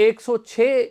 106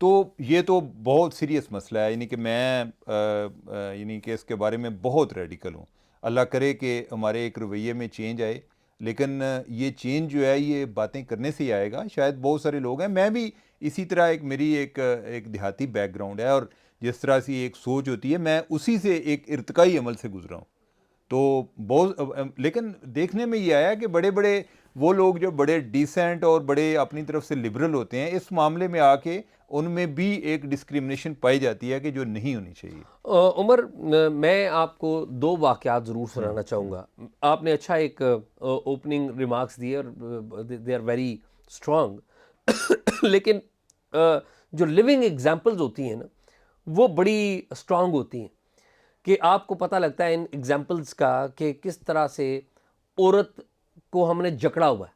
تو یہ تو بہت سیریس مسئلہ ہے، یعنی کہ میں یعنی کہ اس کے بارے میں بہت ریڈیکل ہوں. اللہ کرے کہ ہمارے ایک رویے میں چینج آئے، لیکن یہ چینج جو ہے یہ باتیں کرنے سے ہی آئے گا. شاید بہت سارے لوگ ہیں، میں بھی اسی طرح میری ایک دیہاتی بیک گراؤنڈ ہے، اور جس طرح سے ایک سوچ ہوتی ہے میں اسی سے ایک ارتقائی عمل سے گزرا ہوں. تو بہت، لیکن دیکھنے میں یہ آیا کہ بڑے بڑے وہ لوگ جو بڑے ڈیسنٹ اور بڑے اپنی طرف سے لبرل ہوتے ہیں، اس معاملے میں آ کے ان میں بھی ایک ڈسکریمنیشن پائی جاتی ہے کہ جو نہیں ہونی چاہیے. عمر، میں آپ کو 2 واقعات ضرور سنانا چاہوں گا. آپ نے اچھا ایک اوپننگ ریمارکس دیے اور دے آر ویری اسٹرانگ، لیکن جو لیونگ ایگزامپلز ہوتی ہیں نا وہ بڑی اسٹرانگ ہوتی ہیں، کہ آپ کو پتہ لگتا ہے ان ایگزامپلز کا کہ کس طرح سے عورت کو ہم نے جکڑا ہوا ہے،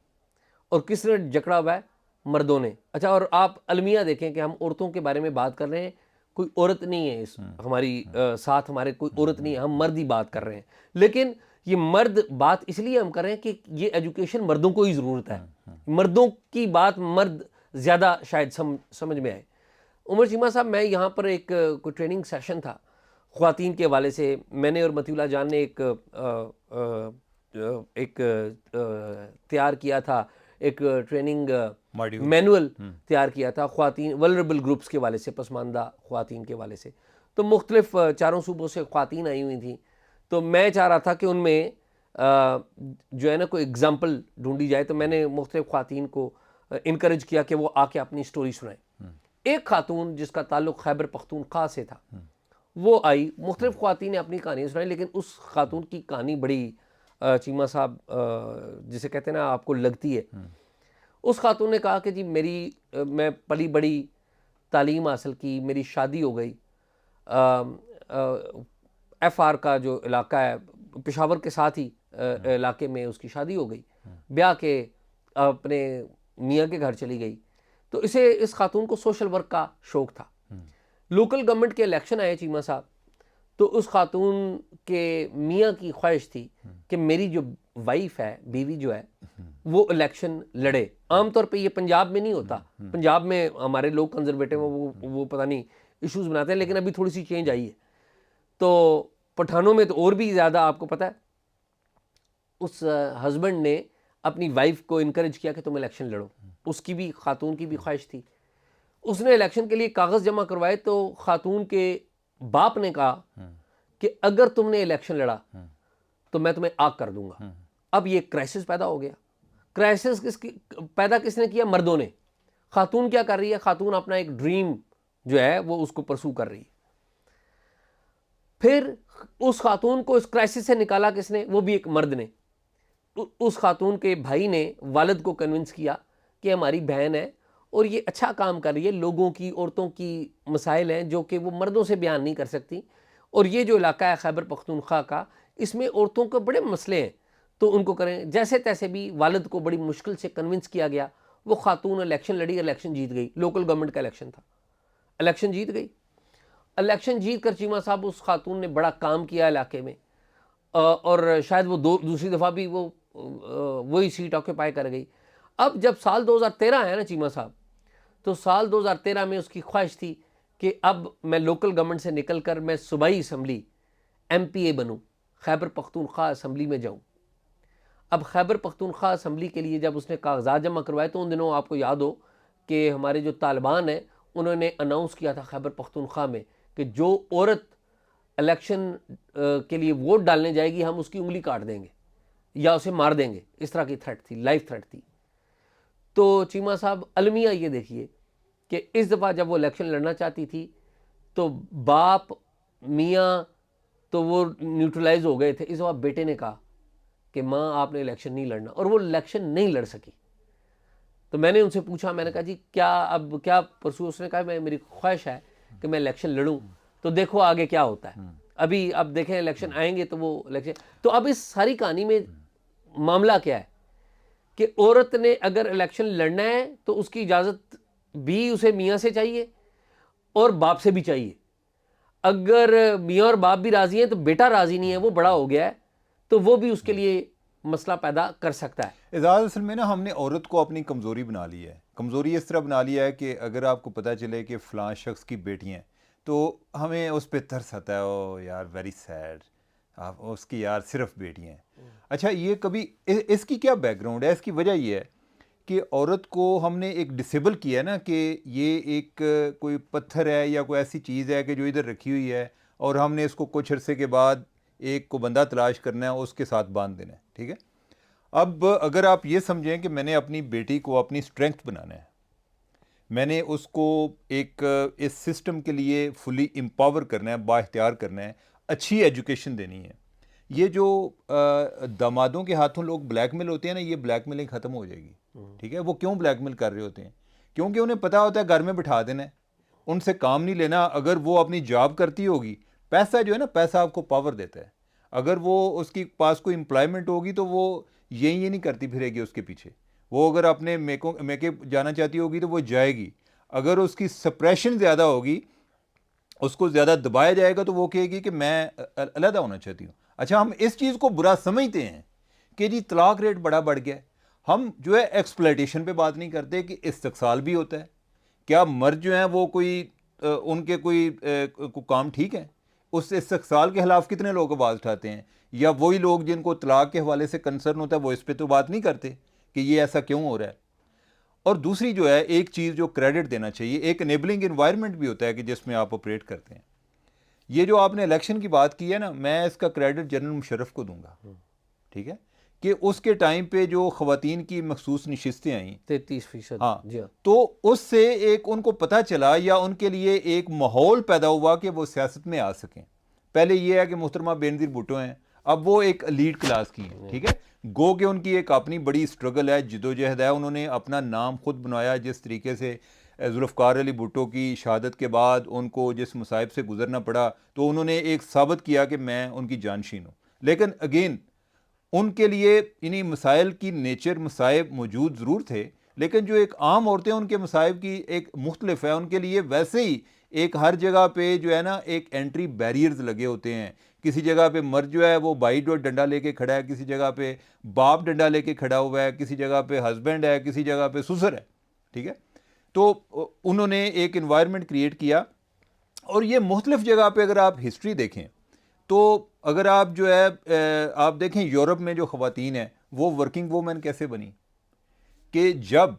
اور کس نے جکڑا ہوا ہے؟ مردوں نے. اچھا، اور آپ المیہ دیکھیں کہ ہم عورتوں کے بارے میں بات کر رہے ہیں، کوئی عورت نہیں ہے اس ہماری ساتھ، ہمارے کوئی عورت نہیں ہے، ہم مرد ہی بات کر رہے ہیں. لیکن یہ مرد بات اس لیے ہم کر رہے ہیں کہ یہ ایجوکیشن مردوں کو ہی ضرورت ہے، مردوں کی بات مرد زیادہ شاید سمجھ میں آئے. عمر چیمہ صاحب، میں یہاں پر ایک کوئی ٹریننگ سیشن تھا خواتین کے حوالے سے. میں نے اور مطیع اللہ جان نے ایک تیار کیا تھا، ایک ٹریننگ مینول تیار کیا تھا خواتین ولربل گروپس کے حوالے سے، پسماندہ خواتین کے حوالے سے. تو مختلف 4 صوبوں سے خواتین آئی ہوئی تھیں. تو میں چاہ رہا تھا کہ ان میں جو ہے نا کوئی اگزامپل ڈھونڈی جائے. تو میں نے مختلف خواتین کو انکریج کیا کہ وہ آ کے اپنی سٹوری سنائیں. ایک خاتون جس کا تعلق خیبر پختونخوا سے تھا، وہ آئی. مختلف خواتین نے اپنی کہانیاں سنائی، لیکن اس خاتون کی کہانی بڑی چیمہ صاحب جسے کہتے ہیں نا آپ کو لگتی ہے. اس خاتون نے کہا کہ جی میں پلی بڑی، تعلیم حاصل کی، میری شادی ہو گئی. ایف آر کا جو علاقہ ہے پشاور کے ساتھ ہی علاقے میں اس کی شادی ہو گئی، بیاہ کے اپنے میاں کے گھر چلی گئی. تو اس خاتون کو سوشل ورک کا شوق تھا. لوکل گورنمنٹ کے الیکشن آئے چیمہ صاحب، تو اس خاتون کے میاں کی خواہش تھی کہ میری جو وائف ہے، بیوی جو ہے، وہ الیکشن لڑے. عام طور پہ یہ پنجاب میں نہیں ہوتا، پنجاب میں ہمارے لوگ کنزرویٹو ہیں، وہ پتہ نہیں ایشوز بناتے ہیں، لیکن ابھی تھوڑی سی چینج آئی ہے. تو پٹھانوں میں تو اور بھی زیادہ آپ کو پتہ ہے. اس ہسبینڈ نے اپنی وائف کو انکریج کیا کہ تم الیکشن لڑو. اس کی بھی، خاتون کی بھی خواہش تھی. اس نے الیکشن کے لیے کاغذ جمع کروائے. تو خاتون کے باپ نے کہا کہ اگر تم نے الیکشن لڑا تو میں تمہیں آگ کر دوں گا. اب یہ کرائسس پیدا ہو گیا. کرائسس پیدا کس نے کیا؟ مردوں نے. خاتون کیا کر رہی ہے؟ خاتون اپنا ایک ڈریم جو ہے وہ اس کو پرسو کر رہی ہے. پھر اس خاتون کو اس کرائسس سے نکالا کس نے؟ وہ بھی ایک مرد نے. اس خاتون کے بھائی نے والد کو کنونس کیا کہ ہماری بہن ہے اور یہ اچھا کام کر رہی ہے، لوگوں کی، عورتوں کی مسائل ہیں جو کہ وہ مردوں سے بیان نہیں کر سکتی، اور یہ جو علاقہ ہے خیبر پختونخوا کا، اس میں عورتوں کے بڑے مسئلے ہیں، تو ان کو کریں. جیسے تیسے بھی والد کو بڑی مشکل سے کنونس کیا گیا. وہ خاتون الیکشن لڑی، الیکشن جیت گئی. لوکل گورنمنٹ کا الیکشن تھا، الیکشن جیت گئی. الیکشن جیت کر چیمہ صاحب اس خاتون نے بڑا کام کیا علاقے میں، اور شاید وہ دوسری دفعہ بھی وہی سیٹ آکوپائی کر گئی. اب جب سال 2013 ہے نا چیمہ صاحب، تو سال 2013 میں اس کی خواہش تھی کہ اب میں لوکل گورنمنٹ سے نکل کر میں صوبائی اسمبلی MPA بنوں، خیبر پختونخوا اسمبلی میں جاؤں. اب خیبر پختونخوا اسمبلی کے لیے جب اس نے کاغذات جمع کروائے، تو ان دنوں آپ کو یاد ہو کہ ہمارے جو طالبان ہیں انہوں نے اناؤنس کیا تھا خیبر پختونخوا میں کہ جو عورت الیکشن کے لیے ووٹ ڈالنے جائے گی ہم اس کی انگلی کاٹ دیں گے یا اسے مار دیں گے. اس طرح کی تھریٹ تھی، لائف تھریٹ تھی. تو چیمہ صاحب المیہ یہ دیکھیے کہ اس دفعہ جب وہ الیکشن لڑنا چاہتی تھی تو باپ میاں تو وہ نیوٹرلائز ہو گئے تھے. اس دفعہ بیٹے نے کہا کہ ماں آپ نے الیکشن نہیں لڑنا، اور وہ الیکشن نہیں لڑ سکی. تو میں نے ان سے پوچھا، میں نے کہا جی کیا پرسو؟ اس نے کہا میری خواہش ہے کہ میں الیکشن لڑوں، تو دیکھو آگے کیا ہوتا ہے. اب دیکھیں الیکشن آئیں گے تو وہ الیکشن. تو اب اس ساری کہانی میں معاملہ کیا ہے کہ عورت نے اگر الیکشن لڑنا ہے تو اس کی اجازت بھی اسے میاں سے چاہیے اور باپ سے بھی چاہیے. اگر میاں اور باپ بھی راضی ہیں تو بیٹا راضی نہیں ہے، وہ بڑا ہو گیا ہے، تو وہ بھی اس کے لیے مسئلہ پیدا کر سکتا ہے. اعزاز، اصل میں نا ہم نے عورت کو اپنی کمزوری بنا لی ہے. کمزوری اس طرح بنا لیا ہے کہ اگر آپ کو پتہ چلے کہ فلاں شخص کی بیٹی ہیں تو ہمیں اس پہ ترس آتا ہے، او یار ویری سیڈ، آپ اس کی یار صرف بیٹی ہیں۔ اچھا یہ کبھی اس کی کیا بیک گراؤنڈ ہے؟ اس کی وجہ یہ ہے کہ عورت کو ہم نے ایک ڈسیبل کیا ہے نا، کہ یہ ایک کوئی پتھر ہے یا کوئی ایسی چیز ہے کہ جو ادھر رکھی ہوئی ہے، اور ہم نے اس کو کچھ عرصے کے بعد ایک کو بندہ تلاش کرنا ہے، اس کے ساتھ باندھ دینا ہے، ٹھیک ہے۔ اب اگر آپ یہ سمجھیں کہ میں نے اپنی بیٹی کو اپنی اسٹرینگتھ بنانا ہے، میں نے اس کو ایک اس سسٹم کے لیے فلی امپاور کرنا ہے، با اختیار کرنا ہے، اچھی ایجوکیشن دینی ہے، یہ جو دامادوں کے ہاتھوں لوگ بلیک میل ہوتے ہیں نا، یہ بلیک میلنگ ختم ہو جائے گی، ٹھیک ہے۔ وہ کیوں بلیک میل کر رہے ہوتے ہیں؟ کیونکہ انہیں پتہ ہوتا ہے گھر میں بٹھا دینا ہے، ان سے کام نہیں لینا۔ اگر وہ اپنی جاب کرتی ہوگی، پیسہ جو ہے نا، پیسہ آپ کو پاور دیتا ہے، اگر وہ اس کی پاس کوئی امپلائمنٹ ہوگی تو وہ یہ نہیں کرتی پھرے گی اس کے پیچھے، وہ اگر اپنے میکے جانا چاہتی ہوگی تو وہ جائے گی۔ اگر اس کی سپریشن زیادہ ہوگی، اس کو زیادہ دبایا جائے گا، تو وہ کہے گی کہ میں علیحدہ ہونا چاہتی ہوں۔ اچھا ہم اس چیز کو برا سمجھتے ہیں کہ جی طلاق ریٹ بڑا بڑھ گیا ہے، ہم جو ہے ایکسپلائٹیشن پہ بات نہیں کرتے کہ استقصال بھی ہوتا ہے۔ کیا مرد جو ہیں وہ کوئی ان کے کوئی کام ٹھیک ہے؟ اس استقصال کے خلاف کتنے لوگ آواز اٹھاتے ہیں؟ یا وہی لوگ جن کو طلاق کے حوالے سے کنسرن ہوتا ہے وہ اس پہ تو بات نہیں کرتے کہ یہ ایسا کیوں ہو رہا ہے؟ اور دوسری جو ہے ایک چیز جو کریڈٹ دینا چاہیے، ایک انیبلنگ انوائرمنٹ بھی ہوتا ہے کہ جس میں آپ آپریٹ کرتے ہیں۔ یہ جو آپ نے الیکشن کی بات کی ہے نا، میں اس کا کریڈٹ جنرل مشرف کو دوں گا، ٹھیک ہے، کہ اس کے ٹائم پہ جو خواتین کی مخصوص نشستیں آئیں 33%، ہاں، جی ہاں، تو اس سے ایک ان کو پتہ چلا یا ان کے لیے ایک ماحول پیدا ہوا کہ وہ سیاست میں آ سکیں۔ پہلے یہ ہے کہ محترمہ بینظیر بھٹو ہیں، اب وہ ایک لیڈ کلاس کی ہیں، ٹھیک ہے، گو کہ ان کی ایک اپنی بڑی سٹرگل ہے، جدوجہد ہے، انہوں نے اپنا نام خود بنایا۔ جس طریقے سے ذوالفقار علی بھٹو کی شہادت کے بعد ان کو جس مصائب سے گزرنا پڑا، تو انہوں نے ایک ثابت کیا کہ میں ان کی جانشین ہوں۔ لیکن اگین ان کے لیے انہی مسائل کی نیچر، مصائب موجود ضرور تھے، لیکن جو ایک عام عورتیں ان کے مصائب کی ایک مختلف ہے، ان کے لیے ویسے ہی ایک ہر جگہ پہ جو ہے نا ایک انٹری بیریئرز لگے ہوتے ہیں۔ کسی جگہ پہ مرد جو ہے وہ بھائی جو ڈنڈا لے کے کھڑا ہے، کسی جگہ پہ باپ ڈنڈا لے کے کھڑا ہوا ہے، کسی جگہ پہ ہسبینڈ ہے، کسی جگہ پہ سسر ہے، ٹھیک ہے۔ تو انہوں نے ایک انوائرمنٹ کریٹ کیا، اور یہ مختلف جگہ پہ اگر آپ ہسٹری دیکھیں تو اگر آپ جو ہے آپ دیکھیں یورپ میں جو خواتین ہیں وہ ورکنگ وومن کیسے بنی، کہ جب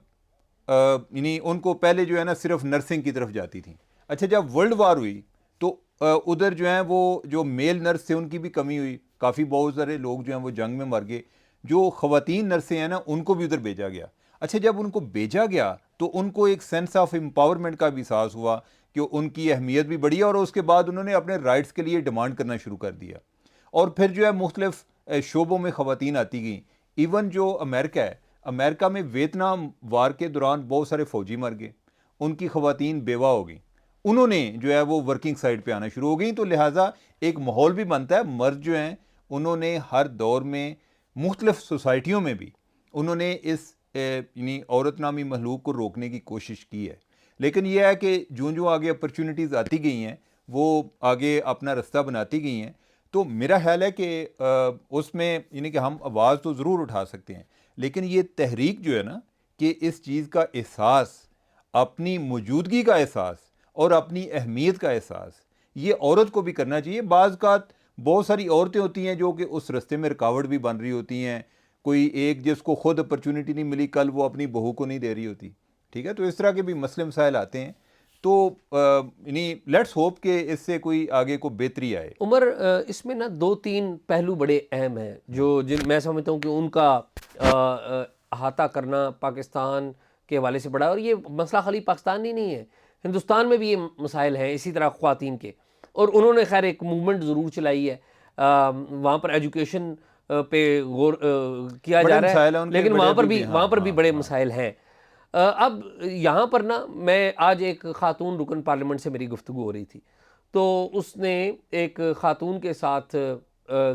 یعنی ان کو پہلے جو ہے نا صرف نرسنگ کی طرف جاتی تھیں۔ اچھا جب ورلڈ وار ہوئی تو ادھر جو ہیں وہ جو میل نرس تھے ان کی بھی کمی ہوئی، کافی بہت سارے لوگ جو ہیں وہ جنگ میں مر گئے، جو خواتین نرسیں ہیں نا ان کو بھی ادھر بھیجا گیا۔ اچھا جب ان کو بھیجا گیا تو ان کو ایک سینس آف امپاورمنٹ کا بھی احساس ہوا کہ ان کی اہمیت بھی بڑھی، اور اس کے بعد انہوں نے اپنے رائٹس کے لیے ڈیمانڈ کرنا شروع کر دیا، اور پھر جو ہے مختلف شعبوں میں خواتین آتی گئیں۔ ایون جو امریکہ ہے، امریکہ میں ویتنام وار کے دوران بہت سارے فوجی مر گئے، ان کی خواتین بیوہ ہو گئیں، انہوں نے جو ہے وہ ورکنگ سائٹ پہ آنا شروع ہو گئیں۔ تو لہٰذا ایک ماحول بھی بنتا ہے۔ مرد جو ہیں انہوں نے ہر دور میں مختلف سوسائٹیوں میں بھی انہوں نے اس یعنی عورت نامی مخلوق کو روکنے کی کوشش کی ہے، لیکن یہ ہے کہ جو آگے اپرچونٹیز آتی گئی ہیں وہ آگے اپنا رستہ بناتی گئی ہیں۔ تو میرا خیال ہے کہ اس میں یعنی کہ ہم آواز تو ضرور اٹھا سکتے ہیں، لیکن یہ تحریک جو ہے نا کہ اس چیز کا احساس، اپنی موجودگی کا احساس اور اپنی اہمیت کا احساس، یہ عورت کو بھی کرنا چاہیے۔ بعض اوقات بہت ساری عورتیں ہوتی ہیں جو کہ اس رستے میں رکاوٹ بھی بن رہی ہوتی ہیں، کوئی ایک جس کو خود اپرچونٹی نہیں ملی کل وہ اپنی بہو کو نہیں دے رہی ہوتی، ٹھیک ہے۔ تو اس طرح کے بھی مسئلے مسائل آتے ہیں، تو یعنی لیٹس ہوپ کہ اس سے کوئی آگے کو بہتری آئے۔ عمر اس میں نا 2-3 پہلو بڑے اہم ہیں جو میں سمجھتا ہوں کہ ان کا احاطہ کرنا پاکستان کے حوالے سے بڑا، اور یہ مسئلہ خالی پاکستان ہی نہیں ہے، ہندوستان میں بھی یہ مسائل ہیں اسی طرح خواتین کے، اور انہوں نے خیر ایک موومنٹ ضرور چلائی ہے، وہاں پر ایجوکیشن پہ غور کیا جا رہا ہے، لیکن وہاں پر بھی بڑے مسائل ہیں۔ اب یہاں پر نا میں آج ایک خاتون رکن پارلیمنٹ سے میری گفتگو ہو رہی تھی، تو اس نے ایک خاتون کے ساتھ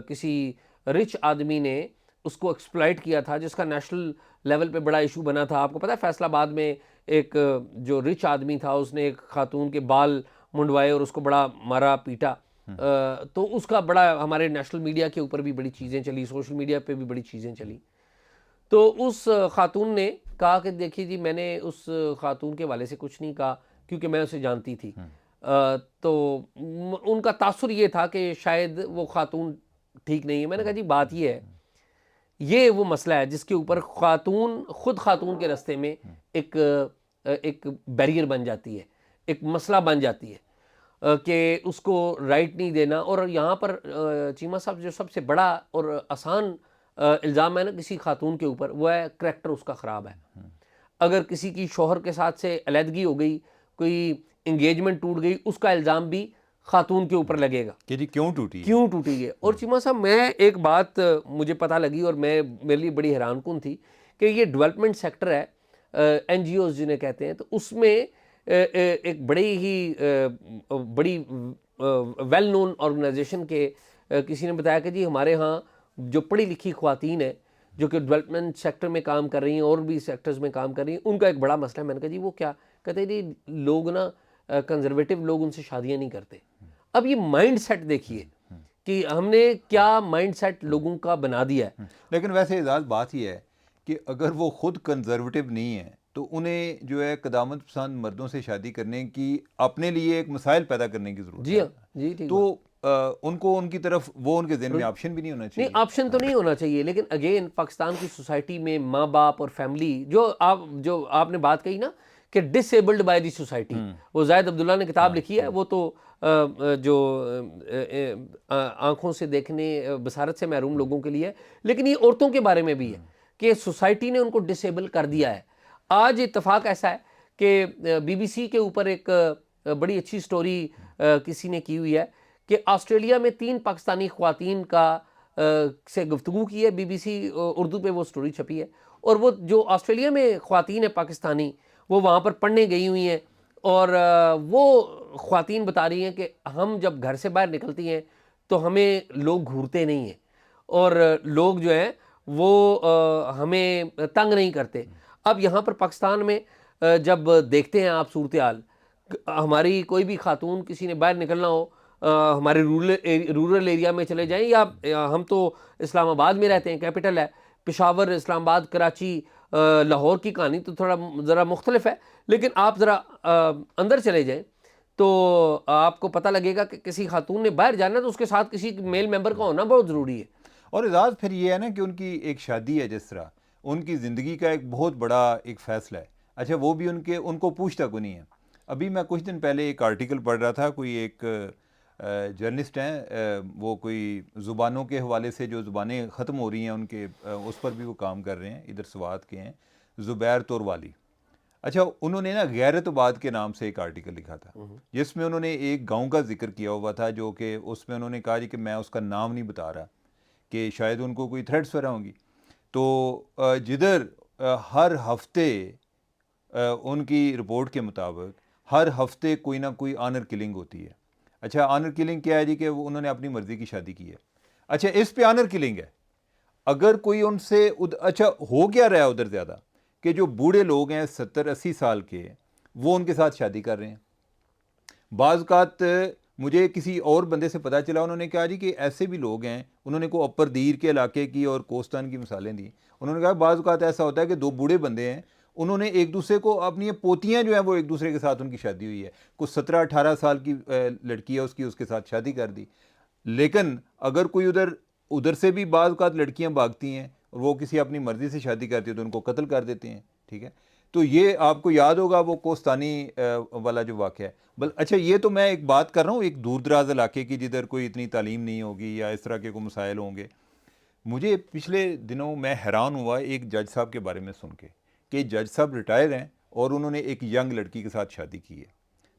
کسی رچ آدمی نے اس کو ایکسپلائٹ کیا تھا، جس کا نیشنل لیول پہ بڑا ایشو بنا تھا۔ آپ کو پتہ ہے فیصل آباد میں ایک جو رچ آدمی تھا اس نے ایک خاتون کے بال منڈوائے اور اس کو بڑا مارا پیٹا، تو اس کا بڑا ہمارے نیشنل میڈیا کے اوپر بھی بڑی چیزیں چلی، سوشل میڈیا پہ بھی بڑی چیزیں چلی۔ تو اس خاتون نے کہا کہ دیکھیے جی میں نے اس خاتون کے والے سے کچھ نہیں کہا کیونکہ میں اسے جانتی تھی، تو ان کا تاثر یہ تھا کہ شاید وہ خاتون ٹھیک نہیں ہے. میں نے کہا جی بات یہ ہے، یہ وہ مسئلہ ہے جس کے اوپر خود خاتون کے راستے میں ایک بیریئر بن جاتی ہے، ایک مسئلہ بن جاتی ہے کہ اس کو رائٹ نہیں دینا. اور یہاں پر چیمہ صاحب جو سب سے بڑا اور آسان الزام ہے نا کسی خاتون کے اوپر، وہ ہے کریکٹر اس کا خراب ہے. اگر کسی کی شوہر کے ساتھ سے علیحدگی ہو گئی، کوئی انگیجمنٹ ٹوٹ گئی، اس کا الزام بھی خاتون کے اوپر لگے گا کہ جی کیوں ٹوٹی ہے. اور چیمہ صاحب میں ایک بات مجھے پتہ لگی اور میرے لیے بڑی حیران کن تھی کہ یہ ڈیولپمنٹ سیکٹر ہے، این جی اوز جنہیں کہتے ہیں، تو اس میں ایک بڑی ویل نون آرگنائزیشن کے کسی نے بتایا کہ جی ہمارے ہاں جو پڑھی لکھی خواتین ہیں جو کہ ڈیولپمنٹ سیکٹر میں کام کر رہی ہیں اور بھی سیکٹرز میں کام کر رہی ہیں، ان کا ایک بڑا مسئلہ ہے. میں نے کہا جی وہ کیا؟ کہتے ہیں جی لوگ نا کنزرویٹو لوگ ان سے شادیاں نہیں کرتے. اب یہ مائنڈ سیٹ دیکھیے کہ ہم نے کیا مائنڈ سیٹ لوگوں کا بنا دیا ہے. لیکن ویسے اعزاز بات یہ ہے کہ اگر وہ خود کنزرویٹو نہیں ہے تو انہیں جو ہے قدامت پسند مردوں سے شادی کرنے کی اپنے لیے ایک مسائل پیدا کرنے کی ضرورت ہے. جی ہاں جی ٹھیک. تو ان کو ان کی طرف وہ ان کے ذہن میں آپشن بھی نہیں ہونا چاہیے. نہیں آپشن تو نہیں ہونا چاہیے، لیکن اگین پاکستان کی سوسائٹی میں ماں باپ اور فیملی جو آپ نے بات کہی نا کہ ڈس ایبلڈ بائی دی سوسائٹی، وہ زاہد عبداللہ نے کتاب لکھی ہے، وہ تو جو آنکھوں سے دیکھنے بصارت سے محروم لوگوں کے لیے ہے، لیکن یہ عورتوں کے بارے میں بھی ہے کہ سوسائٹی نے ان کو ڈس ایبل کر دیا ہے. آج اتفاق ایسا ہے کہ بی بی سی کے اوپر ایک بڑی اچھی سٹوری کسی نے کی ہوئی ہے کہ آسٹریلیا میں 3 پاکستانی خواتین سے گفتگو کی ہے. بی بی سی اردو پہ وہ سٹوری چھپی ہے، اور وہ جو آسٹریلیا میں خواتین ہیں پاکستانی، وہ وہاں پر پڑھنے گئی ہوئی ہیں، اور وہ خواتین بتا رہی ہیں کہ ہم جب گھر سے باہر نکلتی ہیں تو ہمیں لوگ گھورتے نہیں ہیں، اور لوگ جو ہیں وہ ہمیں تنگ نہیں کرتے. اب یہاں پر پاکستان میں جب دیکھتے ہیں آپ صورتحال، ہماری کوئی بھی خاتون کسی نے باہر نکلنا ہو، ہمارے رورل ایریا میں چلے جائیں، یا ہم تو اسلام آباد میں رہتے ہیں، کیپٹل ہے پشاور، اسلام آباد، کراچی، لاہور کی کہانی تو ذرا مختلف ہے، لیکن آپ ذرا اندر چلے جائیں تو آپ کو پتہ لگے گا کہ کسی خاتون نے باہر جانا ہے تو اس کے ساتھ کسی میل ممبر کا ہونا بہت ضروری ہے. اور اعزاز پھر یہ ہے نا کہ ان کی ایک شادی ہے، جس طرح ان کی زندگی کا ایک بہت بڑا ایک فیصلہ ہے. اچھا وہ بھی ان کو پوچھتا کو نہیں ہے. ابھی میں کچھ دن پہلے ایک آرٹیکل پڑھ رہا تھا، کوئی ایک جرنلسٹ ہیں، وہ کوئی زبانوں کے حوالے سے جو زبانیں ختم ہو رہی ہیں ان کے اس پر بھی وہ کام کر رہے ہیں، ادھر سوات کے ہیں، زبیر توروالی. اچھا انہوں نے نا غیرت آباد کے نام سے ایک آرٹیکل لکھا تھا، جس میں انہوں نے ایک گاؤں کا ذکر کیا ہوا تھا، جو کہ اس میں انہوں نے کہا جی کہ میں اس کا نام نہیں بتا رہا کہ شاید ان کو کوئی تھریٹس وغیرہ ہوں گی. تو جدھر ہر ہفتے ان کی رپورٹ کے مطابق ہر ہفتے کوئی نہ کوئی آنر کلنگ ہوتی ہے. اچھا آنر کلنگ کیا ہے جی کہ انہوں نے اپنی مرضی کی شادی کی ہے. اچھا اس پہ آنر کلنگ ہے. اگر کوئی ان سے اچھا ہو کیا رہا ہے ادھر زیادہ کہ جو بوڑھے لوگ ہیں 70-80 سال کے، وہ ان کے ساتھ شادی کر رہے ہیں. بعض اوقات مجھے کسی اور بندے سے پتہ چلا، انہوں نے کہا جی کہ ایسے بھی لوگ ہیں، انہوں نے کو اپر دیر کے علاقے کی اور کوستان کی مثالیں دی. انہوں نے کہا بعض اوقات ایسا ہوتا ہے کہ 2 بوڑھے بندے ہیں، انہوں نے ایک دوسرے کو اپنی پوتیاں جو ہیں وہ ایک دوسرے کے ساتھ ان کی شادی ہوئی ہے، کوئی 17-18 سال کی لڑکی ہے اس کے ساتھ شادی کر دی. لیکن اگر کوئی ادھر سے بھی بعض اوقات لڑکیاں بھاگتی ہیں اور وہ کسی اپنی مرضی سے شادی کرتی ہے تو ان کو قتل کر دیتے ہیں. ٹھیک ہے، تو یہ آپ کو یاد ہوگا وہ کوستانی والا جو واقعہ ہے. اچھا یہ تو میں ایک بات کر رہا ہوں ایک دور دراز علاقے کی جدھر کوئی اتنی تعلیم نہیں ہوگی یا اس طرح کے کوئی مسائل ہوں گے. مجھے پچھلے دنوں میں حیران ہوا ایک جج صاحب کے بارے میں سن کے کہ جج صاحب ریٹائر ہیں اور انہوں نے ایک ینگ لڑکی کے ساتھ شادی کی ہے.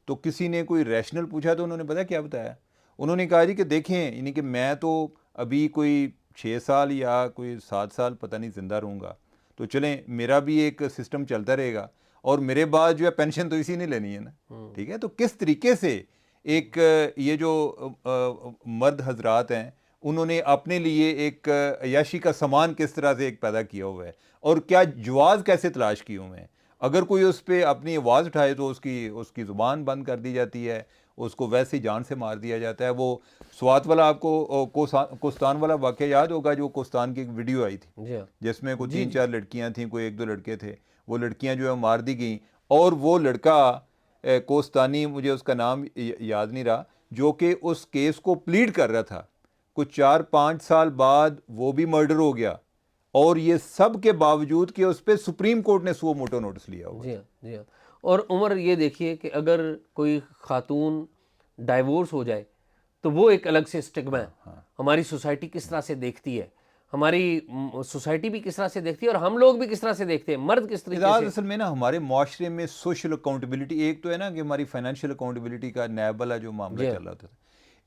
تو کسی نے کوئی ریشنل پوچھا تو انہوں نے پتا کیا بتایا؟ انہوں نے کہا جی کہ دیکھیں یعنی کہ میں تو ابھی کوئی 6 سال یا کوئی 7 سال پتہ نہیں زندہ رہوں گا، تو چلیں میرا بھی ایک سسٹم چلتا رہے گا، اور میرے بعد جو ہے پینشن تو اسی نے لینی ہے نا. ٹھیک ہے، تو کس طریقے سے ایک یہ جو مرد حضرات ہیں انہوں نے اپنے لیے ایک عیاشی کا سامان کس طرح سے ایک پیدا کیا ہوا ہے، اور کیا جواز کیسے تلاش کیے ہوئے ہیں. اگر کوئی اس پہ اپنی آواز اٹھائے تو اس کی زبان بند کر دی جاتی ہے، اس کو ویسے ہی جان سے مار دیا جاتا ہے. وہ سوات والا آپ کو کوستان والا واقعہ یاد ہوگا, جو کوستان کی ایک ویڈیو آئی تھی جس میں کوئی 3-4 لڑکیاں تھیں, کوئی 1-2 لڑکے تھے, وہ لڑکیاں جو ہے مار دی گئیں, اور وہ لڑکا کوستانی, مجھے اس کا نام یاد نہیں رہا, جو کہ اس کیس کو پلیڈ کر رہا تھا, کچھ 4-5 سال بعد وہ بھی مرڈر ہو گیا, اور یہ سب کے باوجود کہ اس پہ سپریم کورٹ نے سو موٹو نوٹس لیا ہوا. جی ہاں. اور عمر یہ دیکھیے کہ اگر کوئی خاتون ڈائیورس ہو جائے تو وہ ایک الگ سے سٹگما ہے. ہماری سوسائٹی کس طرح سے دیکھتی ہے, ہماری سوسائٹی بھی کس طرح سے دیکھتی ہے, اور ہم لوگ بھی کس طرح سے دیکھتے ہیں, مرد کس طریقے سے. اصل میں نا ہمارے معاشرے میں سوشل اکاؤنٹیبلٹی, ایک تو ہے نا کہ ہماری فائنینشیل اکاؤنٹیبلٹی کا نیب والا جو معاملہ چل رہا تھا,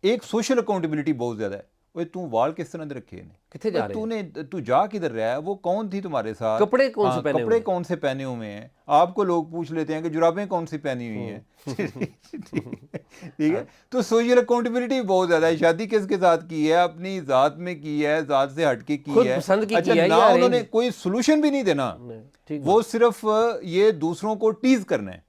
ایک سوشل اکاؤنٹیبلٹی بہت زیادہ ہے. وہ تو وال کس طرح دے رکھے ہیں, کتنے جا رہے ہیں, تو جا کدھر رہا ہے, وہ کون تھی تمہارے ساتھ, کپڑے کون سے پہنے ہوئے ہیں, آپ کو لوگ پوچھ لیتے ہیں کہ جرابیں کون سی پہنی ہوئی ہیں. ٹھیک ہے, تو سوشل اکاؤنٹیبلٹی بہت زیادہ ہے. شادی کس کے ساتھ کی ہے, اپنی ذات میں کی ہے, ذات سے ہٹ کے کی ہے. اچھا, نہ انہوں نے کوئی سولوشن بھی نہیں دینا, وہ صرف یہ دوسروں کو ٹیز کرنا ہے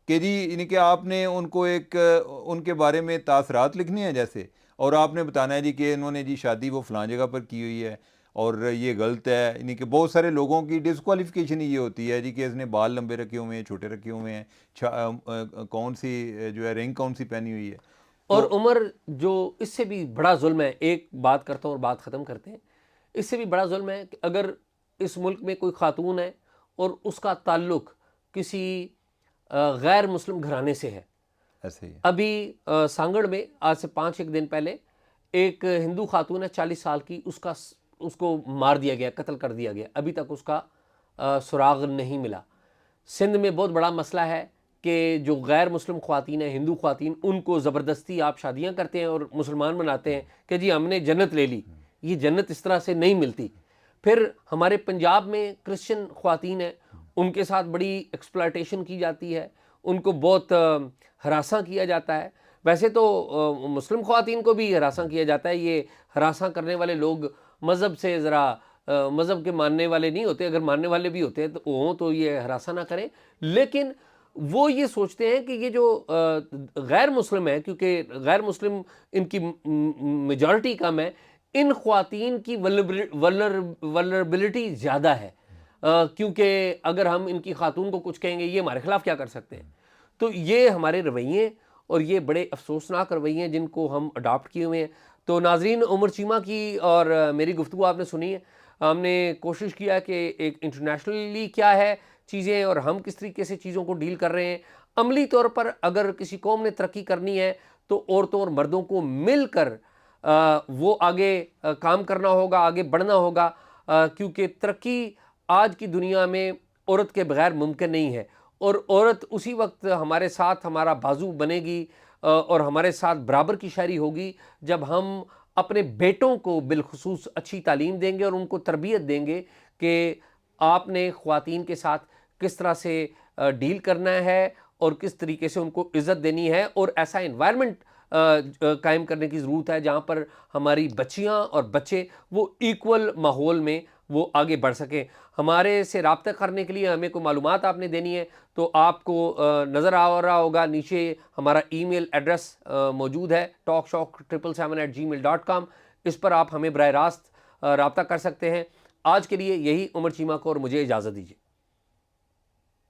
کہ جی یعنی کہ آپ نے ان کو ایک ان کے بارے میں تاثرات لکھنے ہیں جیسے, اور آپ نے بتانا ہے جی کہ انہوں نے جی شادی وہ فلاں جگہ پر کی ہوئی ہے اور یہ غلط ہے. یعنی کہ بہت سارے لوگوں کی ڈسکوالیفیکیشن یہ ہوتی ہے جی کہ اس نے بال لمبے رکھے ہوئے ہیں, چھوٹے رکھے ہوئے ہیں, کون سی جو ہے رنگ کون سی پہنی ہوئی ہے. اور عمر جو اس سے بھی بڑا ظلم ہے, ایک بات کرتا ہوں اور بات ختم کرتے ہیں, اس سے بھی بڑا ظلم ہے کہ اگر اس ملک میں کوئی خاتون ہے اور اس کا تعلق کسی غیر مسلم گھرانے سے ہے. ایسے ہی ابھی سانگڑ میں آج سے 5-1 دن پہلے ایک ہندو خاتون ہے 40 سال کی, اس کو مار دیا گیا, قتل کر دیا گیا, ابھی تک اس کا سراغ نہیں ملا. سندھ میں بہت بڑا مسئلہ ہے کہ جو غیر مسلم خواتین ہیں, ہندو خواتین, ان کو زبردستی آپ شادیاں کرتے ہیں اور مسلمان بناتے ہیں کہ جی ہم نے جنت لے لی. یہ جنت اس طرح سے نہیں ملتی. پھر ہمارے پنجاب میں کرسچن خواتین ہیں, ان کے ساتھ بڑی ایکسپلائٹیشن کی جاتی ہے, ان کو بہت ہراساں کیا جاتا ہے. ویسے تو مسلم خواتین کو بھی ہراساں کیا جاتا ہے. یہ ہراساں کرنے والے لوگ مذہب سے ذرا مذہب کے ماننے والے نہیں ہوتے, اگر ماننے والے بھی ہوتے تو یہ ہراساں نہ کریں. لیکن وہ یہ سوچتے ہیں کہ یہ جو غیر مسلم ہے, کیونکہ غیر مسلم ان کی میجورٹی کم ہے, ان خواتین کی ولنریبلٹی زیادہ ہے, کیونکہ اگر ہم ان کی خاتون کو کچھ کہیں گے یہ ہمارے خلاف کیا کر سکتے ہیں. تو یہ ہمارے رویے اور یہ بڑے افسوسناک رویے ہیں جن کو ہم اڈاپٹ کیے ہوئے ہیں. تو ناظرین, عمر چیمہ کی اور میری گفتگو آپ نے سنی ہے. ہم نے کوشش کیا کہ ایک انٹرنیشنلی کیا ہے چیزیں اور ہم کس طریقے سے چیزوں کو ڈیل کر رہے ہیں. عملی طور پر اگر کسی قوم نے ترقی کرنی ہے تو عورتوں اور مردوں کو مل کر وہ آگے کام کرنا ہوگا, آگے بڑھنا ہوگا, کیونکہ ترقی آج کی دنیا میں عورت کے بغیر ممکن نہیں ہے. اور عورت اسی وقت ہمارے ساتھ ہمارا بازو بنے گی اور ہمارے ساتھ برابر کی شہری ہوگی جب ہم اپنے بیٹوں کو بالخصوص اچھی تعلیم دیں گے اور ان کو تربیت دیں گے کہ آپ نے خواتین کے ساتھ کس طرح سے ڈیل کرنا ہے اور کس طریقے سے ان کو عزت دینی ہے. اور ایسا انوائرمنٹ قائم کرنے کی ضرورت ہے جہاں پر ہماری بچیاں اور بچے وہ ایکول ماحول میں وہ آگے بڑھ سکیں. ہمارے سے رابطہ کرنے کے لیے ہمیں کوئی معلومات آپ نے دینی ہے تو آپ کو نظر آ رہا ہوگا نیچے ہمارا ای میل ایڈریس موجود ہے talkshock777@gmail.com. اس پر آپ ہمیں براہ راست رابطہ کر سکتے ہیں. آج کے لیے یہی. عمر چیمہ کو اور مجھے اجازت دیجیے.